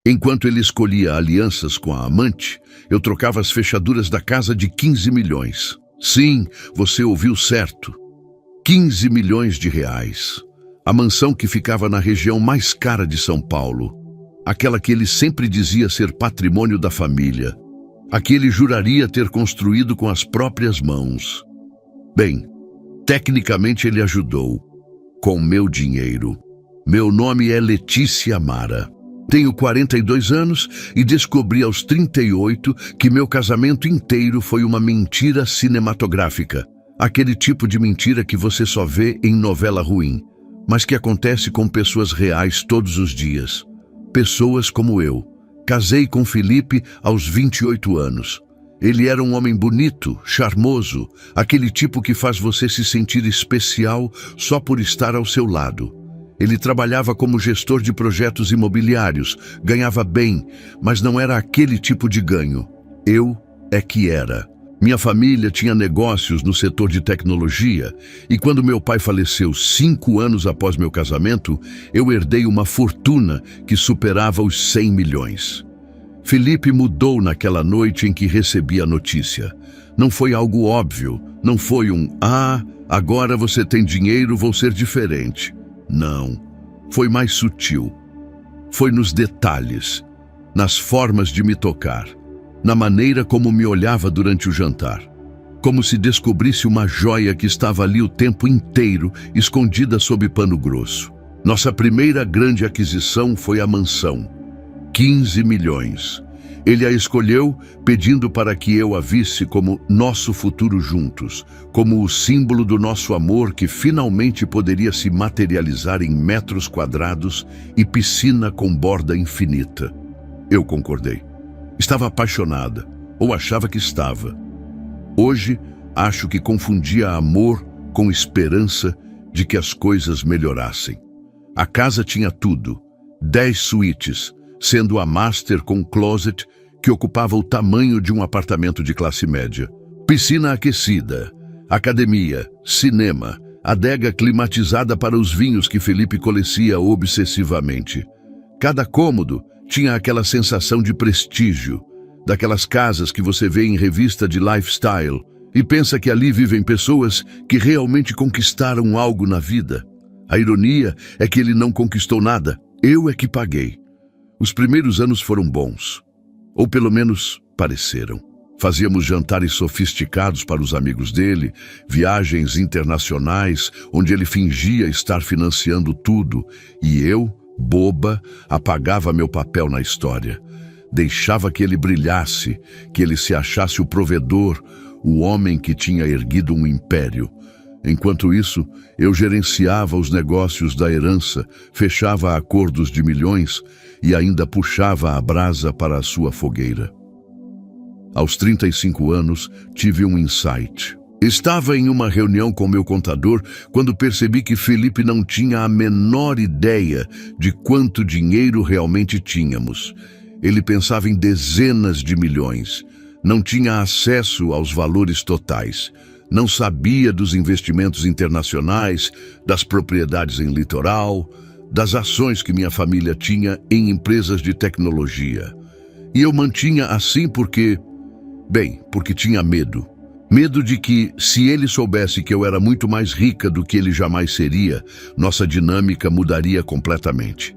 Enquanto ele escolhia alianças com a amante, eu trocava as fechaduras da casa de 15 milhões. Sim, você ouviu certo. 15 milhões de reais. A mansão que ficava na região mais cara de São Paulo. Aquela que ele sempre dizia ser patrimônio da família. A que ele juraria ter construído com as próprias mãos. Bem, tecnicamente ele ajudou. Com meu dinheiro. Meu nome é Letícia Mara. Tenho 42 anos e descobri aos 38 que meu casamento inteiro foi uma mentira cinematográfica. Aquele tipo de mentira que você só vê em novela ruim, mas que acontece com pessoas reais todos os dias. Pessoas como eu. Casei com Felipe aos 28 anos. Ele era um homem bonito, charmoso, aquele tipo que faz você se sentir especial só por estar ao seu lado. Ele trabalhava como gestor de projetos imobiliários, ganhava bem, mas não era aquele tipo de ganho. Eu é que era. Minha família tinha negócios no setor de tecnologia e quando meu pai faleceu 5 anos após meu casamento, eu herdei uma fortuna que superava os 100 milhões. Felipe mudou naquela noite em que recebi a notícia. Não foi algo óbvio, não foi agora você tem dinheiro, vou ser diferente. Não, foi mais sutil. Foi nos detalhes, nas formas de me tocar, na maneira como me olhava durante o jantar. Como se descobrisse uma joia que estava ali o tempo inteiro, escondida sob pano grosso. Nossa primeira grande aquisição foi a mansão. 15 milhões. Ele a escolheu pedindo para que eu a visse como nosso futuro juntos, como o símbolo do nosso amor que finalmente poderia se materializar em metros quadrados e piscina com borda infinita. Eu concordei. Estava apaixonada, ou achava que estava. Hoje, acho que confundia amor com esperança de que as coisas melhorassem. A casa tinha tudo, 10 suítes, sendo a master com closet que ocupava o tamanho de um apartamento de classe média. Piscina aquecida, academia, cinema, adega climatizada para os vinhos que Felipe colecia obsessivamente. Cada cômodo tinha aquela sensação de prestígio, daquelas casas que você vê em revista de lifestyle e pensa que ali vivem pessoas que realmente conquistaram algo na vida. A ironia é que ele não conquistou nada, eu é que paguei. Os primeiros anos foram bons, ou pelo menos pareceram. Fazíamos jantares sofisticados para os amigos dele, viagens internacionais, onde ele fingia estar financiando tudo, e eu, boba, apagava meu papel na história. Deixava que ele brilhasse, que ele se achasse o provedor, o homem que tinha erguido um império. Enquanto isso, eu gerenciava os negócios da herança, fechava acordos de milhões e ainda puxava a brasa para a sua fogueira. Aos 35 anos, tive um insight. Estava em uma reunião com meu contador quando percebi que Felipe não tinha a menor ideia de quanto dinheiro realmente tínhamos. Ele pensava em dezenas de milhões. Não tinha acesso aos valores totais. Não sabia dos investimentos internacionais, das propriedades em litoral, das ações que minha família tinha em empresas de tecnologia. E eu mantinha assim porque tinha medo. Medo de que, se ele soubesse que eu era muito mais rica do que ele jamais seria, nossa dinâmica mudaria completamente.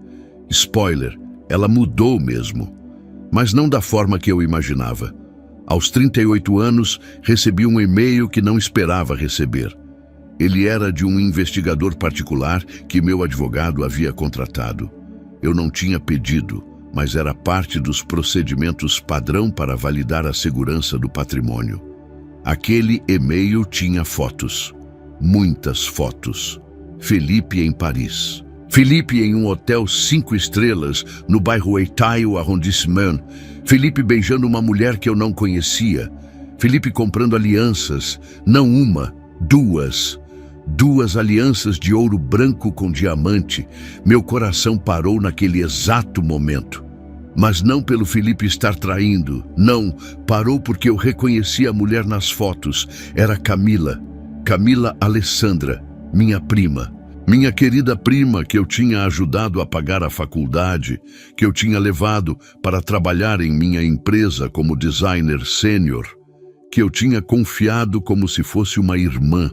Spoiler, ela mudou mesmo. Mas não da forma que eu imaginava. Aos 38 anos, recebi um e-mail que não esperava receber. Ele era de um investigador particular que meu advogado havia contratado. Eu não tinha pedido, mas era parte dos procedimentos padrão para validar a segurança do patrimônio. Aquele e-mail tinha fotos. Muitas fotos. Felipe em Paris. Felipe em um hotel 5 estrelas no bairro Eitaio Arrondissement. Felipe beijando uma mulher que eu não conhecia. Felipe comprando alianças, não uma, duas. 2 alianças de ouro branco com diamante. Meu coração parou naquele exato momento. Mas não pelo Felipe estar traindo, não. Parou porque eu reconheci a mulher nas fotos. Era Camila Alessandra, minha prima. Minha querida prima, que eu tinha ajudado a pagar a faculdade, que eu tinha levado para trabalhar em minha empresa como designer sênior, que eu tinha confiado como se fosse uma irmã.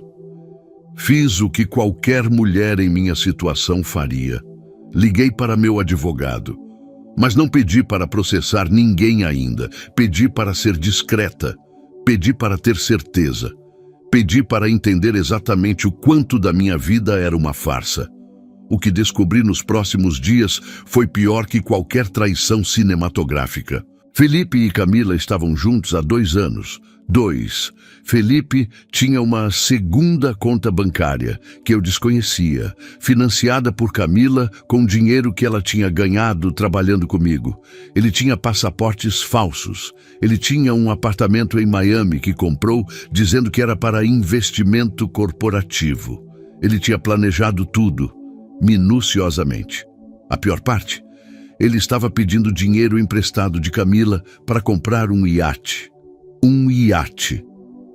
Fiz o que qualquer mulher em minha situação faria. Liguei para meu advogado, mas não pedi para processar ninguém ainda. Pedi para ser discreta. Pedi para ter certeza. Pedi para entender exatamente o quanto da minha vida era uma farsa. O que descobri nos próximos dias foi pior que qualquer traição cinematográfica. Felipe e Camila estavam juntos há 2 anos. Felipe tinha uma segunda conta bancária, que eu desconhecia, financiada por Camila com dinheiro que ela tinha ganhado trabalhando comigo. Ele tinha passaportes falsos. Ele tinha um apartamento em Miami que comprou, dizendo que era para investimento corporativo. Ele tinha planejado tudo, minuciosamente. A pior parte? Ele estava pedindo dinheiro emprestado de Camila para comprar um iate. Um iate.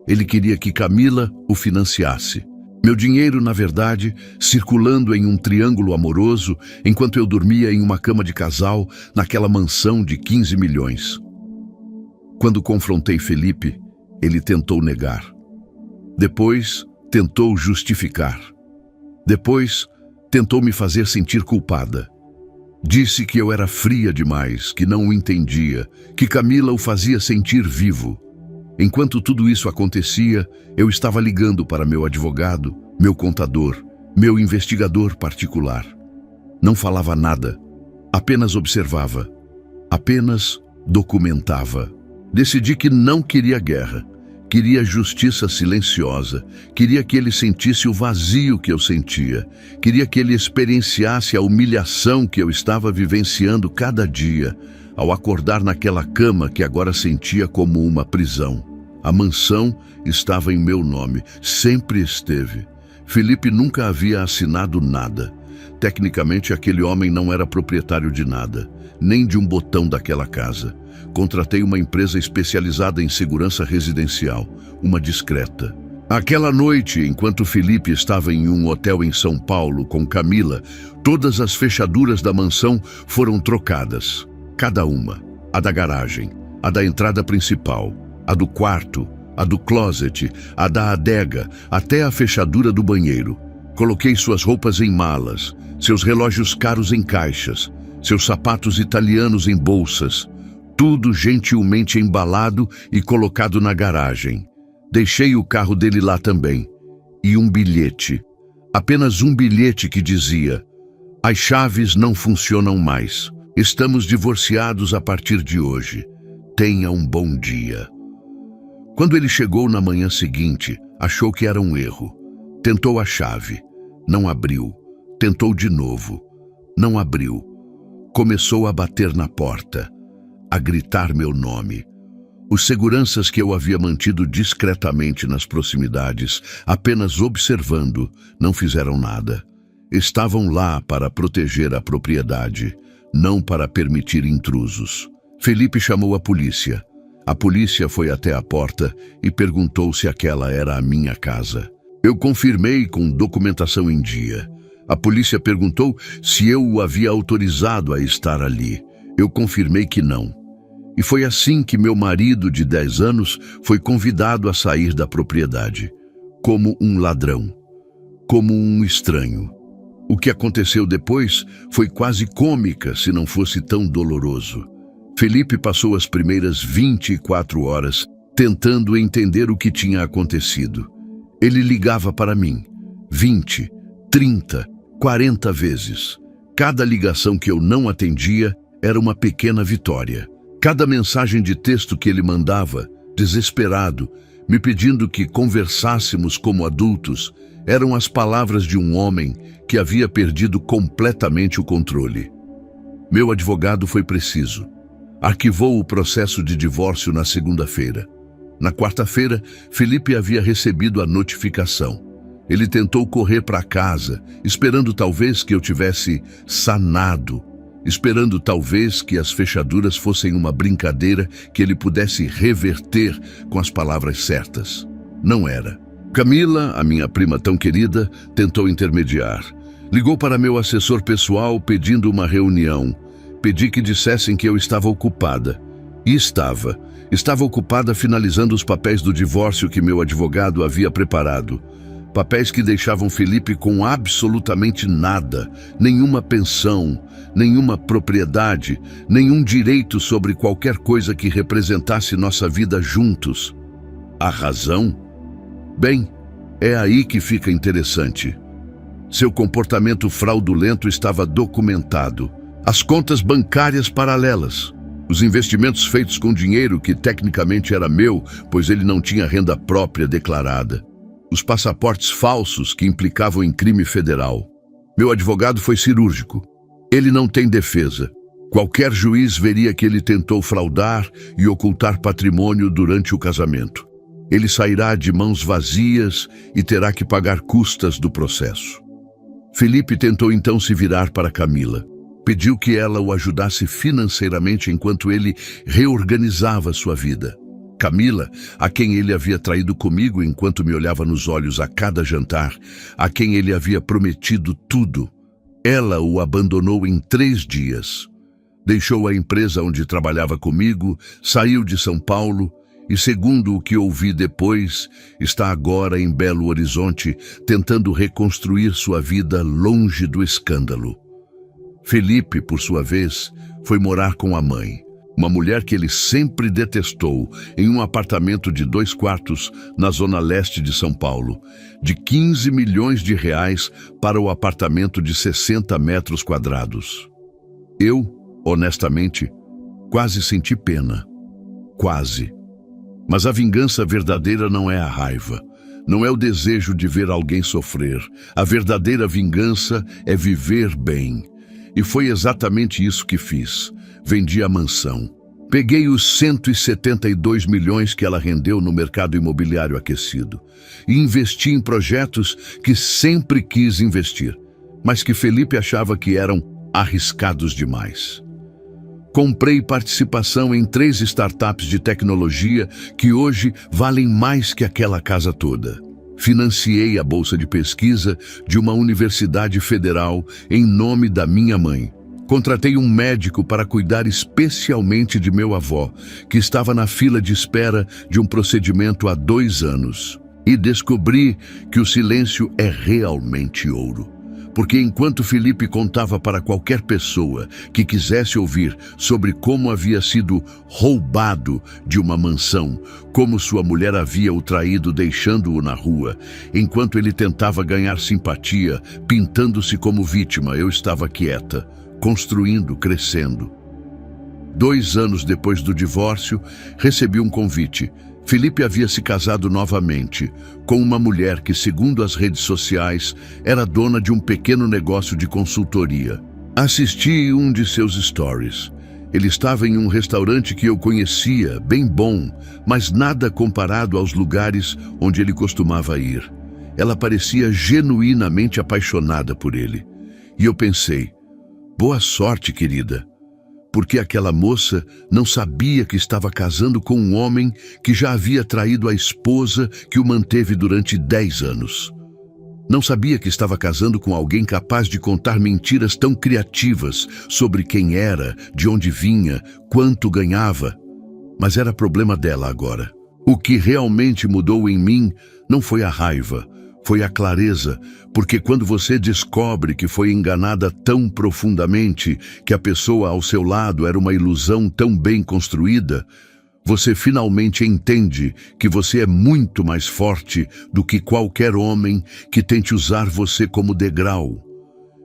Ele queria que Camila o financiasse. Meu dinheiro, na verdade, circulando em um triângulo amoroso, enquanto eu dormia em uma cama de casal naquela mansão de 15 milhões. Quando confrontei Felipe, ele tentou negar. Depois, tentou justificar. Depois, tentou me fazer sentir culpada. Disse que eu era fria demais, que não o entendia, que Camila o fazia sentir vivo. Enquanto tudo isso acontecia, eu estava ligando para meu advogado, meu contador, meu investigador particular. Não falava nada, apenas observava, apenas documentava. Decidi que não queria guerra, queria justiça silenciosa, queria que ele sentisse o vazio que eu sentia, queria que ele experienciasse a humilhação que eu estava vivenciando cada dia, ao acordar naquela cama que agora sentia como uma prisão. A mansão estava em meu nome, sempre esteve. Felipe nunca havia assinado nada. Tecnicamente, aquele homem não era proprietário de nada, nem de um botão daquela casa. Contratei uma empresa especializada em segurança residencial, uma discreta. Aquela noite, enquanto Felipe estava em um hotel em São Paulo com Camila, todas as fechaduras da mansão foram trocadas. Cada uma. A da garagem, a da entrada principal, a do quarto, a do closet, a da adega, até a fechadura do banheiro. Coloquei suas roupas em malas, seus relógios caros em caixas, seus sapatos italianos em bolsas, tudo gentilmente embalado e colocado na garagem. Deixei o carro dele lá também. E um bilhete. Apenas um bilhete que dizia: "As chaves não funcionam mais. Estamos divorciados a partir de hoje. Tenha um bom dia." Quando ele chegou na manhã seguinte, achou que era um erro. Tentou a chave. Não abriu. Tentou de novo. Não abriu. Começou a bater na porta, a gritar meu nome. Os seguranças que eu havia mantido discretamente nas proximidades, apenas observando, não fizeram nada. Estavam lá para proteger a propriedade, não para permitir intrusos. Felipe chamou a polícia. A polícia foi até a porta e perguntou se aquela era a minha casa. Eu confirmei com documentação em dia. A polícia perguntou se eu o havia autorizado a estar ali. Eu confirmei que não. E foi assim que meu marido de 10 anos foi convidado a sair da propriedade, como um ladrão, como um estranho. O que aconteceu depois foi quase cômica, se não fosse tão doloroso. Felipe passou as primeiras 24 horas tentando entender o que tinha acontecido. Ele ligava para mim 20, 30, 40 vezes. Cada ligação que eu não atendia era uma pequena vitória. Cada mensagem de texto que ele mandava, desesperado, me pedindo que conversássemos como adultos, eram as palavras de um homem que havia perdido completamente o controle. Meu advogado foi preciso. Arquivou o processo de divórcio na segunda-feira. Na quarta-feira, Felipe havia recebido a notificação. Ele tentou correr para casa, esperando talvez que eu tivesse sanado, esperando talvez que as fechaduras fossem uma brincadeira que ele pudesse reverter com as palavras certas. Não era. Camila, a minha prima tão querida, tentou intermediar. Ligou para meu assessor pessoal pedindo uma reunião. Pedi que dissessem que eu estava ocupada. E estava. Estava ocupada finalizando os papéis do divórcio que meu advogado havia preparado. Papéis que deixavam Felipe com absolutamente nada, nenhuma pensão, nenhuma propriedade, nenhum direito sobre qualquer coisa que representasse nossa vida juntos. A razão? Bem, é aí que fica interessante. Seu comportamento fraudulento estava documentado. As contas bancárias paralelas. Os investimentos feitos com dinheiro que tecnicamente era meu, pois ele não tinha renda própria declarada. Os passaportes falsos que implicavam em crime federal. Meu advogado foi cirúrgico. Ele não tem defesa. Qualquer juiz veria que ele tentou fraudar e ocultar patrimônio durante o casamento. Ele sairá de mãos vazias e terá que pagar custas do processo. Felipe tentou então se virar para Camila. Pediu que ela o ajudasse financeiramente enquanto ele reorganizava sua vida. Camila, a quem ele havia traído comigo enquanto me olhava nos olhos a cada jantar, a quem ele havia prometido tudo, ela o abandonou em 3 dias. Deixou a empresa onde trabalhava comigo, saiu de São Paulo e, segundo o que ouvi depois, está agora em Belo Horizonte tentando reconstruir sua vida longe do escândalo. Felipe, por sua vez, foi morar com a mãe. Uma mulher que ele sempre detestou, em um apartamento de 2 quartos na zona leste de São Paulo, de 15 milhões de reais para o apartamento de 60 metros quadrados. Eu, honestamente, quase senti pena. Quase. Mas a vingança verdadeira não é a raiva. Não é o desejo de ver alguém sofrer. A verdadeira vingança é viver bem. E foi exatamente isso que fiz. Vendi a mansão. Peguei os 172 milhões que ela rendeu no mercado imobiliário aquecido e investi em projetos que sempre quis investir, mas que Felipe achava que eram arriscados demais. Comprei participação em 3 startups de tecnologia que hoje valem mais que aquela casa toda. Financiei a bolsa de pesquisa de uma universidade federal em nome da minha mãe. Contratei um médico para cuidar especialmente de meu avó, que estava na fila de espera de um procedimento há 2 anos. E descobri que o silêncio é realmente ouro. Porque enquanto Felipe contava para qualquer pessoa que quisesse ouvir sobre como havia sido roubado de uma mansão, como sua mulher havia o traído deixando-o na rua, enquanto ele tentava ganhar simpatia, pintando-se como vítima, eu estava quieta, construindo, crescendo. 2 anos depois do divórcio, recebi um convite. Felipe havia se casado novamente, com uma mulher que, segundo as redes sociais, era dona de um pequeno negócio de consultoria. Assisti um de seus stories. Ele estava em um restaurante que eu conhecia, bem bom, mas nada comparado aos lugares onde ele costumava ir. Ela parecia genuinamente apaixonada por ele. E eu pensei, boa sorte, querida, porque aquela moça não sabia que estava casando com um homem que já havia traído a esposa que o manteve durante 10 anos. Não sabia que estava casando com alguém capaz de contar mentiras tão criativas sobre quem era, de onde vinha, quanto ganhava. Mas era problema dela agora. O que realmente mudou em mim não foi a raiva, foi a clareza, porque quando você descobre que foi enganada tão profundamente, que a pessoa ao seu lado era uma ilusão tão bem construída, você finalmente entende que você é muito mais forte do que qualquer homem que tente usar você como degrau.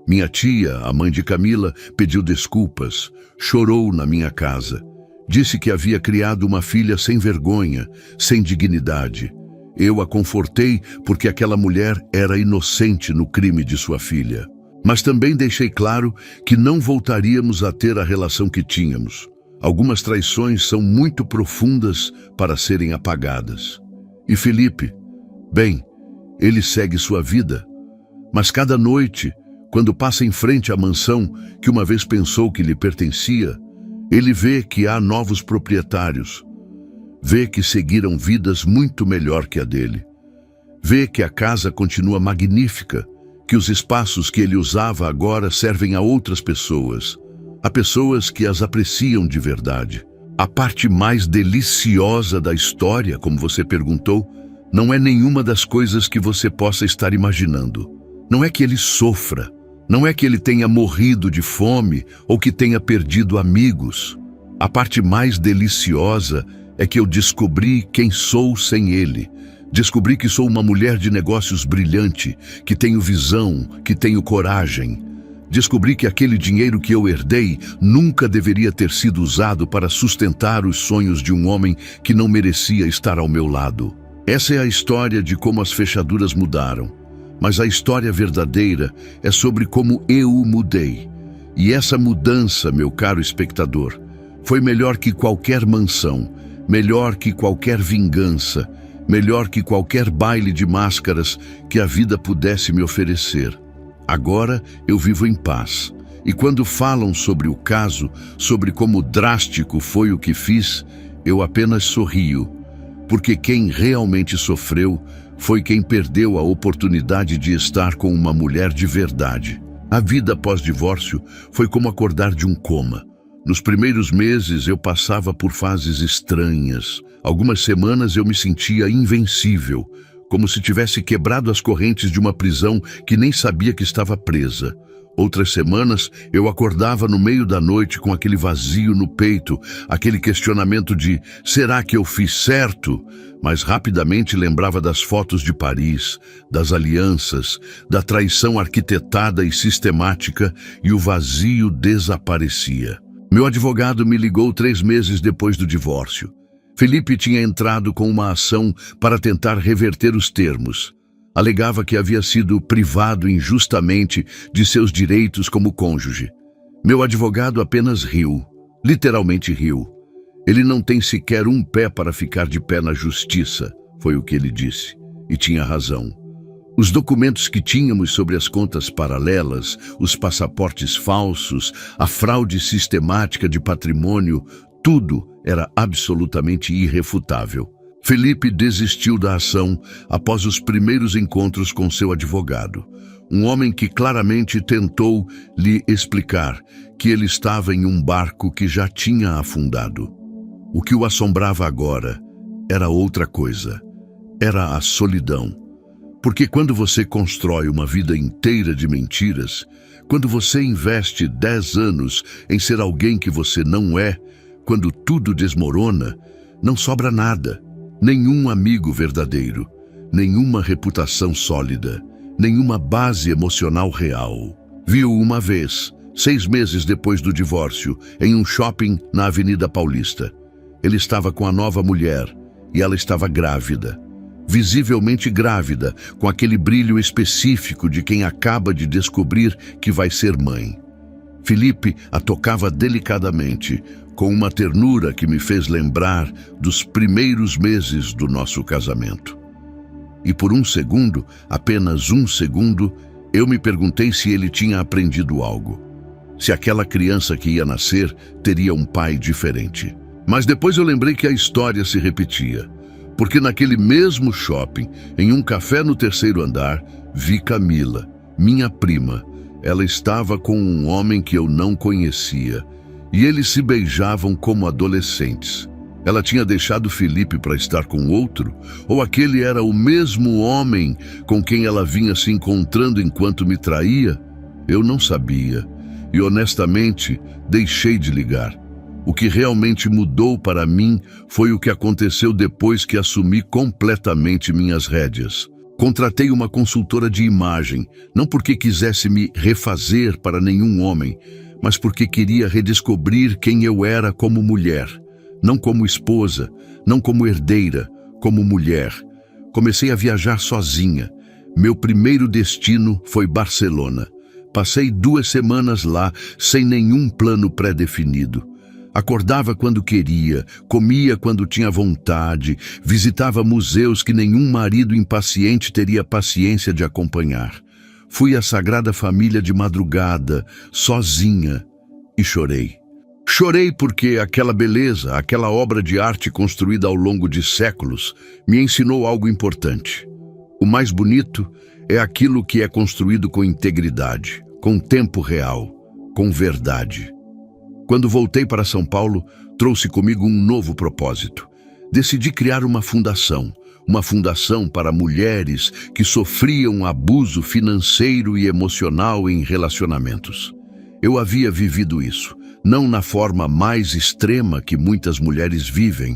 Minha tia, a mãe de Camila, pediu desculpas, chorou na minha casa, disse que havia criado uma filha sem vergonha, sem dignidade. Eu a confortei porque aquela mulher era inocente no crime de sua filha. Mas também deixei claro que não voltaríamos a ter a relação que tínhamos. Algumas traições são muito profundas para serem apagadas. E Felipe, bem, ele segue sua vida. Mas cada noite, quando passa em frente à mansão que uma vez pensou que lhe pertencia, ele vê que há novos proprietários. Vê que seguiram vidas muito melhor que a dele. Vê que a casa continua magnífica, que os espaços que ele usava agora servem a outras pessoas, a pessoas que as apreciam de verdade. A parte mais deliciosa da história, como você perguntou, não é nenhuma das coisas que você possa estar imaginando. Não é que ele sofra, não é que ele tenha morrido de fome ou que tenha perdido amigos. A parte mais deliciosa é que eu descobri quem sou sem ele. Descobri que sou uma mulher de negócios brilhante, que tenho visão, que tenho coragem. Descobri que aquele dinheiro que eu herdei nunca deveria ter sido usado para sustentar os sonhos de um homem que não merecia estar ao meu lado. Essa é a história de como as fechaduras mudaram. Mas a história verdadeira é sobre como eu mudei. E essa mudança, meu caro espectador, foi melhor que qualquer mansão, melhor que qualquer vingança, melhor que qualquer baile de máscaras que a vida pudesse me oferecer. Agora eu vivo em paz. E quando falam sobre o caso, sobre como drástico foi o que fiz, eu apenas sorrio. Porque quem realmente sofreu foi quem perdeu a oportunidade de estar com uma mulher de verdade. A vida pós-divórcio foi como acordar de um coma. Nos primeiros meses eu passava por fases estranhas. Algumas semanas eu me sentia invencível, como se tivesse quebrado as correntes de uma prisão que nem sabia que estava presa. Outras semanas eu acordava no meio da noite com aquele vazio no peito, aquele questionamento de será que eu fiz certo? Mas rapidamente lembrava das fotos de Paris, das alianças, da traição arquitetada e sistemática, e o vazio desaparecia. Meu advogado me ligou 3 meses depois do divórcio. Felipe tinha entrado com uma ação para tentar reverter os termos. Alegava que havia sido privado injustamente de seus direitos como cônjuge. Meu advogado apenas riu, literalmente riu. Ele não tem sequer um pé para ficar de pé na justiça, foi o que ele disse, e tinha razão. Os documentos que tínhamos sobre as contas paralelas, os passaportes falsos, a fraude sistemática de patrimônio, tudo era absolutamente irrefutável. Felipe desistiu da ação após os primeiros encontros com seu advogado, um homem que claramente tentou lhe explicar que ele estava em um barco que já tinha afundado. O que o assombrava agora era outra coisa, era a solidão. Porque quando você constrói uma vida inteira de mentiras, quando você investe 10 anos em ser alguém que você não é, quando tudo desmorona, não sobra nada. Nenhum amigo verdadeiro, nenhuma reputação sólida, nenhuma base emocional real. Viu uma vez, 6 meses depois do divórcio, em um shopping na Avenida Paulista. Ele estava com a nova mulher e ela estava grávida. Visivelmente grávida, com aquele brilho específico de quem acaba de descobrir que vai ser mãe. Felipe a tocava delicadamente, com uma ternura que me fez lembrar dos primeiros meses do nosso casamento. E por um segundo, apenas um segundo, eu me perguntei se ele tinha aprendido algo. Se aquela criança que ia nascer teria um pai diferente. Mas depois eu lembrei que a história se repetia. Porque naquele mesmo shopping, em um café no 3º andar, vi Camila, minha prima. Ela estava com um homem que eu não conhecia. E eles se beijavam como adolescentes. Ela tinha deixado Felipe para estar com outro? Ou aquele era o mesmo homem com quem ela vinha se encontrando enquanto me traía? Eu não sabia. E honestamente, deixei de ligar. O que realmente mudou para mim foi o que aconteceu depois que assumi completamente minhas rédeas. Contratei uma consultora de imagem, não porque quisesse me refazer para nenhum homem, mas porque queria redescobrir quem eu era como mulher, não como esposa, não como herdeira, como mulher. Comecei a viajar sozinha. Meu primeiro destino foi Barcelona. Passei 2 semanas lá, sem nenhum plano pré-definido. Acordava quando queria, comia quando tinha vontade, visitava museus que nenhum marido impaciente teria paciência de acompanhar. Fui à Sagrada Família de madrugada, sozinha, e chorei. Chorei porque aquela beleza, aquela obra de arte construída ao longo de séculos, me ensinou algo importante. O mais bonito é aquilo que é construído com integridade, com tempo real, com verdade. Quando voltei para São Paulo, trouxe comigo um novo propósito. Decidi criar uma fundação para mulheres que sofriam abuso financeiro e emocional em relacionamentos. Eu havia vivido isso, não na forma mais extrema que muitas mulheres vivem,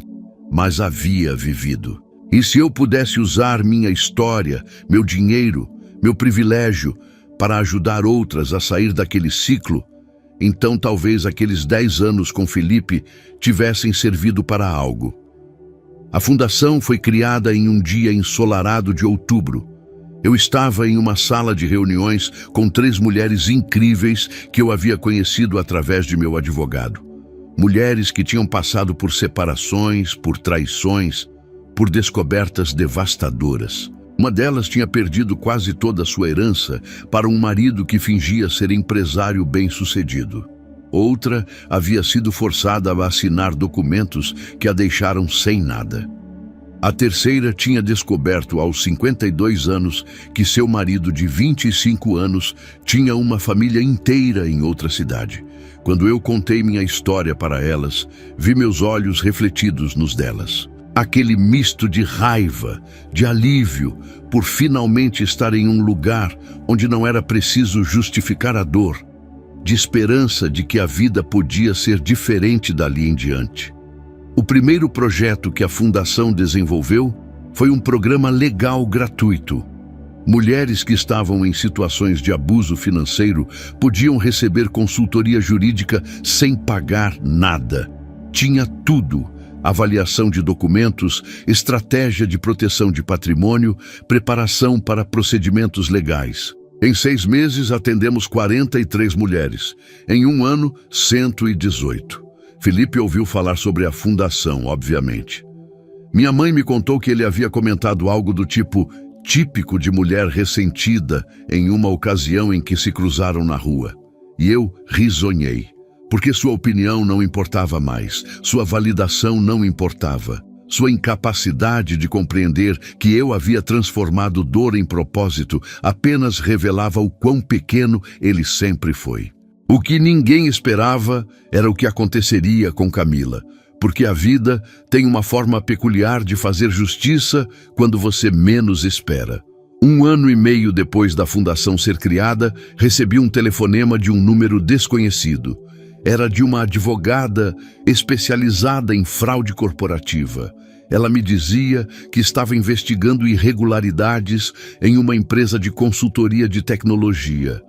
mas havia vivido. E se eu pudesse usar minha história, meu dinheiro, meu privilégio para ajudar outras a sair daquele ciclo, então talvez aqueles 10 anos com Felipe tivessem servido para algo. A fundação foi criada em um dia ensolarado de outubro. Eu estava em uma sala de reuniões com 3 mulheres incríveis que eu havia conhecido através de meu advogado. Mulheres que tinham passado por separações, por traições, por descobertas devastadoras. Uma delas tinha perdido quase toda a sua herança para um marido que fingia ser empresário bem-sucedido. Outra havia sido forçada a assinar documentos que a deixaram sem nada. A terceira tinha descoberto aos 52 anos que seu marido de 25 anos tinha uma família inteira em outra cidade. Quando eu contei minha história para elas, vi meus olhos refletidos nos delas. Aquele misto de raiva, de alívio, por finalmente estar em um lugar onde não era preciso justificar a dor, de esperança de que a vida podia ser diferente dali em diante. O primeiro projeto que a Fundação desenvolveu foi um programa legal gratuito. Mulheres que estavam em situações de abuso financeiro podiam receber consultoria jurídica sem pagar nada. Tinha tudo: avaliação de documentos, estratégia de proteção de patrimônio, preparação para procedimentos legais. Em 6 meses, atendemos 43 mulheres. Em um ano, 118. Felipe ouviu falar sobre a fundação, obviamente. Minha mãe me contou que ele havia comentado algo do tipo típico de mulher ressentida em uma ocasião em que se cruzaram na rua. E eu risonhei, porque sua opinião não importava mais, sua validação não importava. Sua incapacidade de compreender que eu havia transformado dor em propósito apenas revelava o quão pequeno ele sempre foi. O que ninguém esperava era o que aconteceria com Camila, porque a vida tem uma forma peculiar de fazer justiça quando você menos espera. 1 ano e meio depois da fundação ser criada, recebi um telefonema de um número desconhecido. Era de uma advogada especializada em fraude corporativa. Ela me dizia que estava investigando irregularidades em uma empresa de consultoria de tecnologia.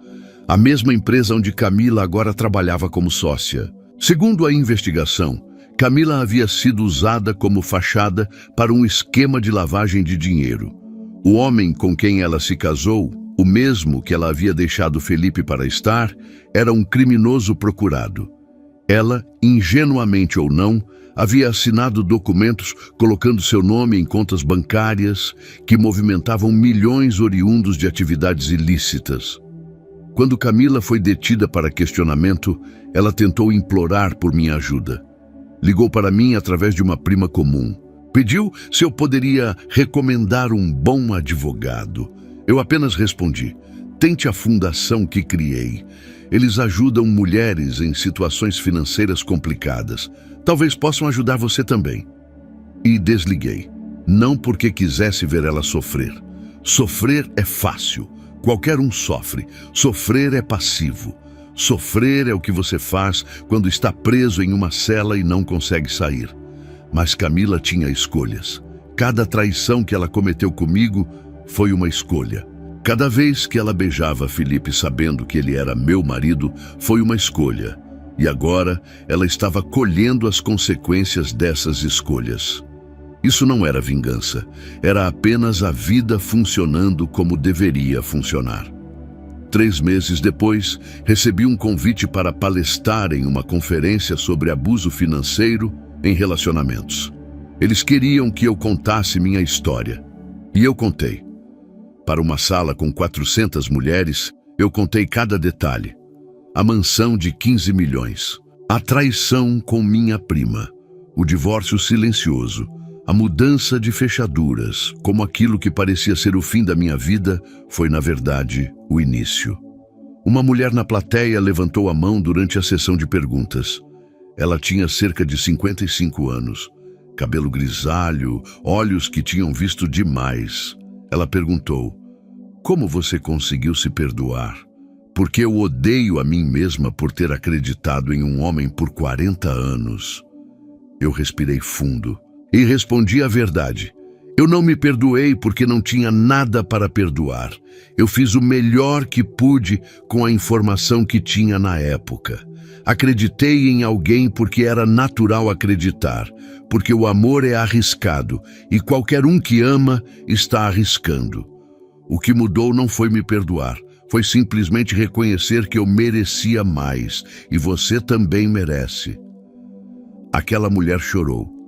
A mesma empresa onde Camila agora trabalhava como sócia. Segundo a investigação, Camila havia sido usada como fachada para um esquema de lavagem de dinheiro. O homem com quem ela se casou, o mesmo que ela havia deixado Felipe para estar, era um criminoso procurado. Ela, ingenuamente ou não, havia assinado documentos colocando seu nome em contas bancárias que movimentavam milhões oriundos de atividades ilícitas. Quando Camila foi detida para questionamento, ela tentou implorar por minha ajuda. Ligou para mim através de uma prima comum. Pediu se eu poderia recomendar um bom advogado. Eu apenas respondi: tente a fundação que criei. Eles ajudam mulheres em situações financeiras complicadas. Talvez possam ajudar você também. E desliguei. Não porque quisesse ver ela sofrer. Sofrer é fácil. Qualquer um sofre. Sofrer é passivo. Sofrer é o que você faz quando está preso em uma cela e não consegue sair. Mas Camila tinha escolhas. Cada traição que ela cometeu comigo foi uma escolha. Cada vez que ela beijava Felipe sabendo que ele era meu marido, foi uma escolha. E agora ela estava colhendo as consequências dessas escolhas. Isso não era vingança, era apenas a vida funcionando como deveria funcionar. 3 meses depois, recebi um convite para palestrar em uma conferência sobre abuso financeiro em relacionamentos. Eles queriam que eu contasse minha história. E eu contei. Para uma sala com 400 mulheres, eu contei cada detalhe. A mansão de 15 milhões, a traição com minha prima, o divórcio silencioso, A mudança de fechaduras, como aquilo que parecia ser o fim da minha vida, foi, na verdade, o início. Uma mulher na plateia levantou a mão durante a sessão de perguntas. Ela tinha cerca de 55 anos, cabelo grisalho, olhos que tinham visto demais. Ela perguntou: "Como você conseguiu se perdoar? Porque eu odeio a mim mesma por ter acreditado em um homem por 40 anos." Eu respirei fundo e respondi a verdade. Eu não me perdoei porque não tinha nada para perdoar. Eu fiz o melhor que pude com a informação que tinha na época. Acreditei em alguém porque era natural acreditar, porque o amor é arriscado e qualquer um que ama está arriscando. O que mudou não foi me perdoar, foi simplesmente reconhecer que eu merecia mais e você também merece. Aquela mulher chorou.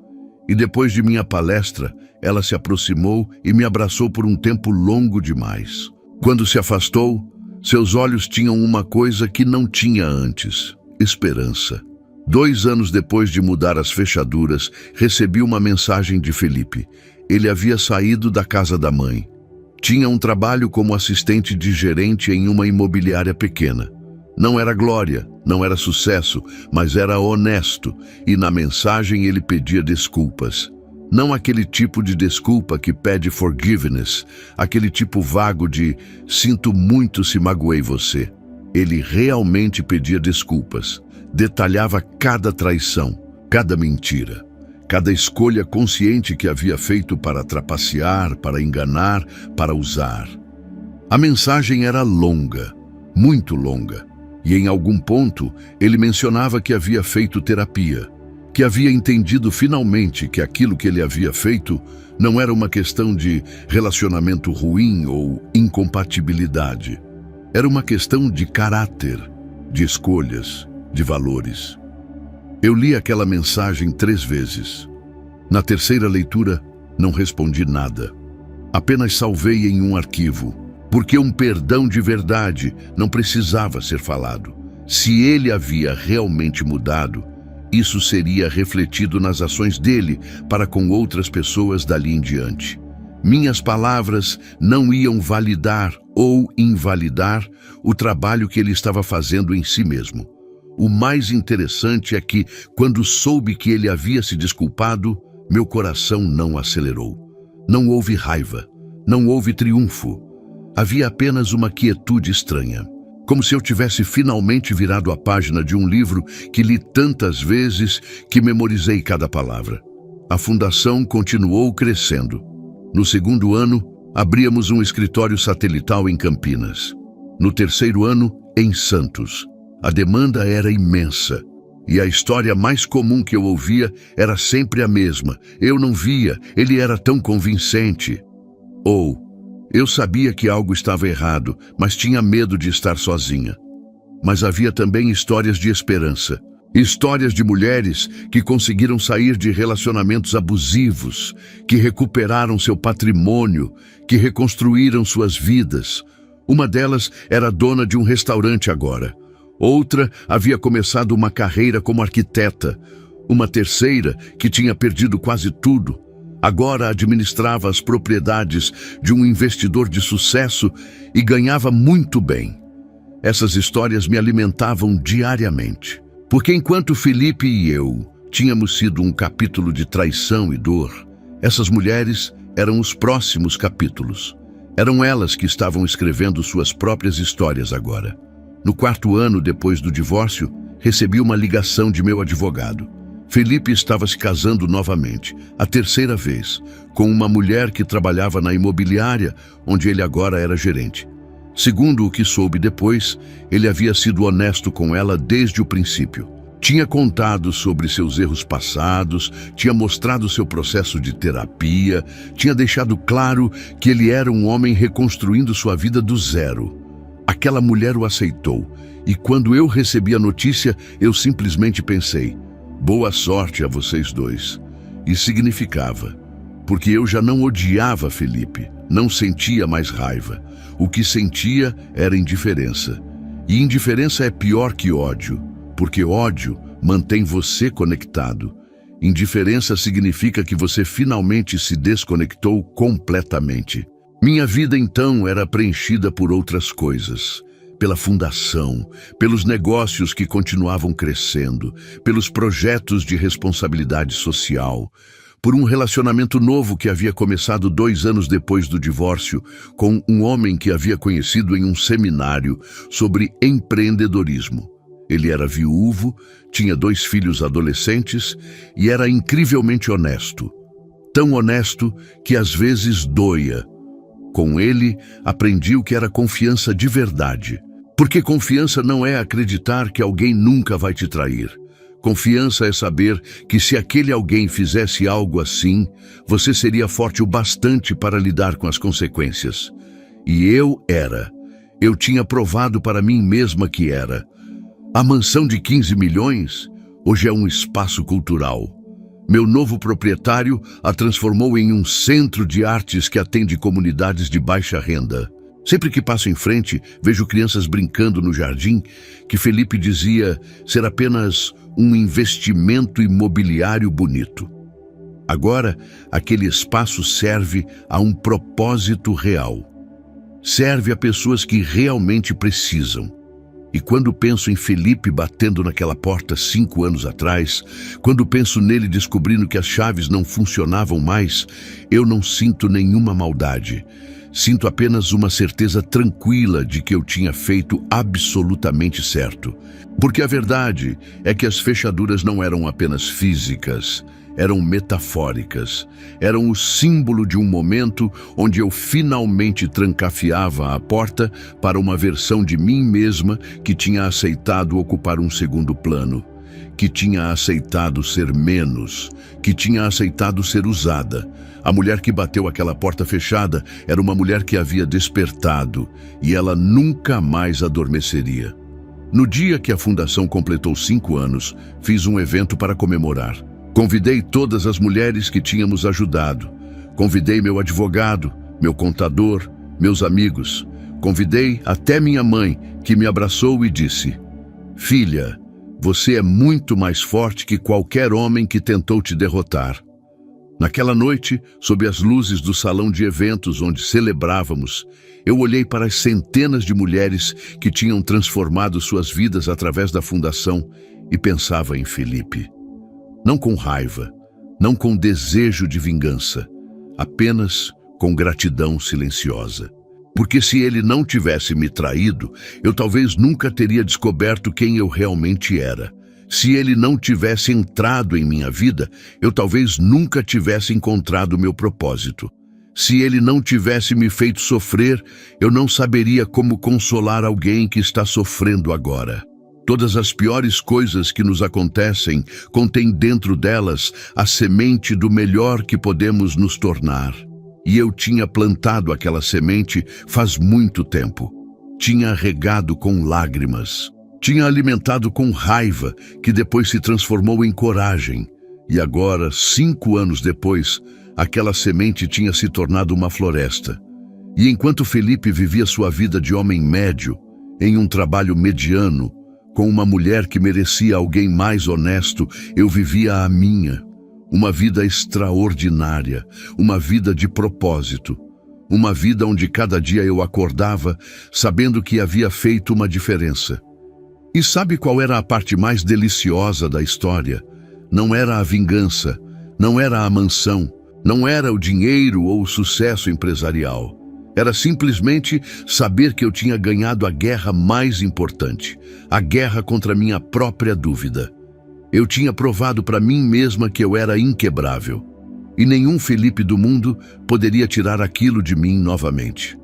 E depois de minha palestra, ela se aproximou e me abraçou por um tempo longo demais. Quando se afastou, seus olhos tinham uma coisa que não tinha antes: esperança. 2 anos depois de mudar as fechaduras, recebi uma mensagem de Felipe. Ele havia saído da casa da mãe. Tinha um trabalho como assistente de gerente em uma imobiliária pequena. Não era glória, não era sucesso, mas era honesto, e na mensagem ele pedia desculpas. Não aquele tipo de desculpa que pede forgiveness, aquele tipo vago de "sinto muito se magoei você". Ele realmente pedia desculpas, detalhava cada traição, cada mentira, cada escolha consciente que havia feito para trapacear, para enganar, para usar. A mensagem era longa, muito longa. E em algum ponto, ele mencionava que havia feito terapia, que havia entendido finalmente que aquilo que ele havia feito não era uma questão de relacionamento ruim ou incompatibilidade. Era uma questão de caráter, de escolhas, de valores. Eu li aquela mensagem 3 vezes. Na terceira leitura, não respondi nada. Apenas salvei em um arquivo. Porque um perdão de verdade não precisava ser falado. Se ele havia realmente mudado, isso seria refletido nas ações dele para com outras pessoas dali em diante. Minhas palavras não iam validar ou invalidar o trabalho que ele estava fazendo em si mesmo. O mais interessante é que, quando soube que ele havia se desculpado, meu coração não acelerou. Não houve raiva, não houve triunfo. Havia apenas uma quietude estranha, como se eu tivesse finalmente virado a página de um livro que li tantas vezes que memorizei cada palavra. A fundação continuou crescendo. No 2º ano, abríamos um escritório satelital em Campinas. No 3º ano, em Santos. A demanda era imensa. E a história mais comum que eu ouvia era sempre a mesma. Eu não via, ele era tão convincente. Eu sabia que algo estava errado, mas tinha medo de estar sozinha. Mas havia também histórias de esperança. Histórias de mulheres que conseguiram sair de relacionamentos abusivos, que recuperaram seu patrimônio, que reconstruíram suas vidas. Uma delas era dona de um restaurante agora. Outra havia começado uma carreira como arquiteta. Uma terceira, que tinha perdido quase tudo, agora administrava as propriedades de um investidor de sucesso e ganhava muito bem. Essas histórias me alimentavam diariamente, porque enquanto Felipe e eu tínhamos sido um capítulo de traição e dor, essas mulheres eram os próximos capítulos. Eram elas que estavam escrevendo suas próprias histórias agora. No 4º ano depois do divórcio, recebi uma ligação de meu advogado. Felipe estava se casando novamente, a 3ª vez, com uma mulher que trabalhava na imobiliária, onde ele agora era gerente. Segundo o que soube depois, ele havia sido honesto com ela desde o princípio. Tinha contado sobre seus erros passados, tinha mostrado seu processo de terapia, tinha deixado claro que ele era um homem reconstruindo sua vida do zero. Aquela mulher o aceitou, e quando eu recebi a notícia, eu simplesmente pensei: boa sorte a vocês dois. E significava, porque eu já não odiava Felipe, não sentia mais raiva. O que sentia era indiferença. E indiferença é pior que ódio, porque ódio mantém você conectado. Indiferença significa que você finalmente se desconectou completamente. Minha vida então era preenchida por outras coisas. Pela fundação, pelos negócios que continuavam crescendo, pelos projetos de responsabilidade social, por um relacionamento novo que havia começado 2 anos depois do divórcio, com um homem que havia conhecido em um seminário sobre empreendedorismo. Ele era viúvo, tinha 2 filhos adolescentes e era incrivelmente honesto. Tão honesto que às vezes doía. Com ele, aprendi o que era confiança de verdade. Porque confiança não é acreditar que alguém nunca vai te trair. Confiança é saber que se aquele alguém fizesse algo assim, você seria forte o bastante para lidar com as consequências. E eu era. Eu tinha provado para mim mesma que era. A mansão de 15 milhões hoje é um espaço cultural. Meu novo proprietário a transformou em um centro de artes que atende comunidades de baixa renda. Sempre que passo em frente, vejo crianças brincando no jardim, que Felipe dizia ser apenas um investimento imobiliário bonito. Agora, aquele espaço serve a um propósito real. Serve a pessoas que realmente precisam. E quando penso em Felipe batendo naquela porta 5 anos atrás, quando penso nele descobrindo que as chaves não funcionavam mais, eu não sinto nenhuma maldade. Sinto apenas uma certeza tranquila de que eu tinha feito absolutamente certo. Porque a verdade é que as fechaduras não eram apenas físicas, eram metafóricas. Eram o símbolo de um momento onde eu finalmente trancafiava a porta para uma versão de mim mesma que tinha aceitado ocupar um segundo plano, que tinha aceitado ser menos, que tinha aceitado ser usada. A mulher que bateu aquela porta fechada era uma mulher que havia despertado e ela nunca mais adormeceria. No dia que a fundação completou 5 anos, fiz um evento para comemorar. Convidei todas as mulheres que tínhamos ajudado. Convidei meu advogado, meu contador, meus amigos. Convidei até minha mãe, que me abraçou e disse: "Filha, você é muito mais forte que qualquer homem que tentou te derrotar." Naquela noite, sob as luzes do salão de eventos onde celebrávamos, eu olhei para as centenas de mulheres que tinham transformado suas vidas através da fundação e pensava em Felipe. Não com raiva, não com desejo de vingança, apenas com gratidão silenciosa. Porque se ele não tivesse me traído, eu talvez nunca teria descoberto quem eu realmente era. Se ele não tivesse entrado em minha vida, eu talvez nunca tivesse encontrado meu propósito. Se ele não tivesse me feito sofrer, eu não saberia como consolar alguém que está sofrendo agora. Todas as piores coisas que nos acontecem contêm dentro delas a semente do melhor que podemos nos tornar. E eu tinha plantado aquela semente faz muito tempo. Tinha regado com lágrimas. Tinha alimentado com raiva, que depois se transformou em coragem. E agora, 5 anos depois, aquela semente tinha se tornado uma floresta. E enquanto Felipe vivia sua vida de homem médio, em um trabalho mediano, com uma mulher que merecia alguém mais honesto, eu vivia a minha. Uma vida extraordinária, uma vida de propósito. Uma vida onde cada dia eu acordava sabendo que havia feito uma diferença. E sabe qual era a parte mais deliciosa da história? Não era a vingança, não era a mansão, não era o dinheiro ou o sucesso empresarial. Era simplesmente saber que eu tinha ganhado a guerra mais importante, a guerra contra minha própria dúvida. Eu tinha provado para mim mesma que eu era inquebrável. E nenhum Felipe do mundo poderia tirar aquilo de mim novamente.